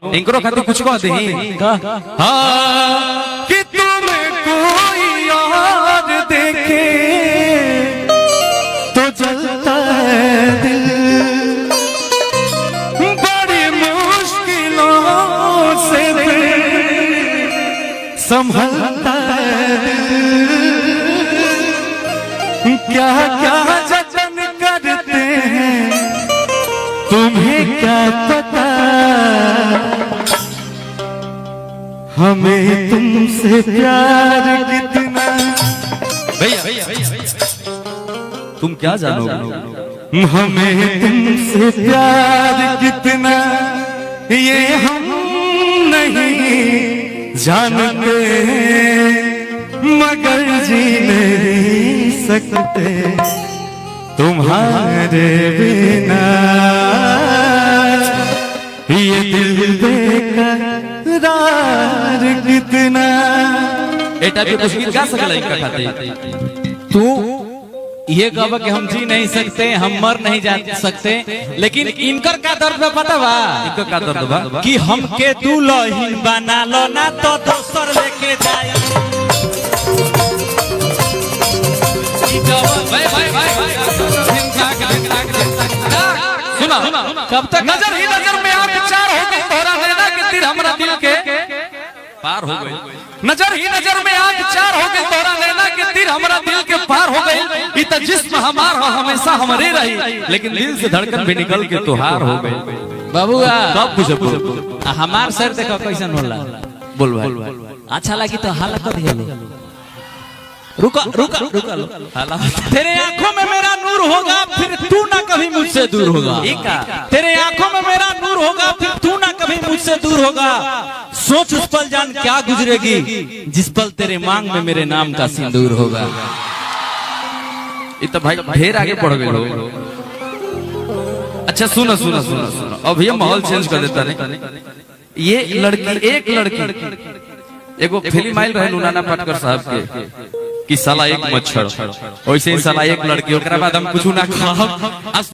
इनकरो खातिर कुछ कह दे हाँ कि तुम्हें कोई और देखे तो जलता है दिल, बड़ी मुश्किलों से संभलता है दिल, क्या क्या जतन करते हैं तुम्हें क्या पता, हमें तुमसे प्यार कितना। भैया तुम क्या जानोगे, हमें तुमसे प्यार कितना ये हम नहीं जानते, मगर जी नहीं सकते तुम्हारे बिना, ये दिल बेकरार कितना। एटा भी कुछ गीत गा सकला इनका खाते तू ये कहबा कि हम जी नहीं सकते, हम मर नहीं जा सकते, लेकिन इनकर का दर्द बा पता बा, इनका का दर्द बा कि हमके दुल्हन बना लो ना तो दोसर लेके जाए। सुना कब तक नजर ही नजर में आंख चार हो गई, तोरा नैना के तीर हमरा दिल के पार हो गई, नजर ही नजर में आंख चार हो गई, तोरा नैना के तीर हमरा दिल के पार हो गई, इत जिस्म हमार हो हमेशा हमरे रही, लेकिन दिल से धड़कन भी निकल के तुहार हो गई। बाबूआ सब कुछ हमार सर देखो कैसन होला, बोल भाई अच्छा लगी तो हाला कर दिया, रुका रुका रुका तेरे आंखों में मेरा नूर होगा फिर तू ना कभी मुझसे दूर होगा, तेरे आंखों में मेरा नूर होगा फिर तू ना कभी मुझसे दूर होगा, सोच उस पल जान क्या गुजरेगी जिस पल तेरे मांग में मेरे नाम का सिंदूर होगा। ये तो भाई ढेर आगे बढ़ गए। अच्छा सुनो सुनो सुनो सुनो, अब ये माहौल चेंज कर देता नहीं, ये लड़की एक लड़की एगो फिल्म आयल रहे नाना पाटकर साहब के कि साला एक मच्छर, वैसे ही साला एक लड़की, ओकरा बाद हम कुछ ना खाब।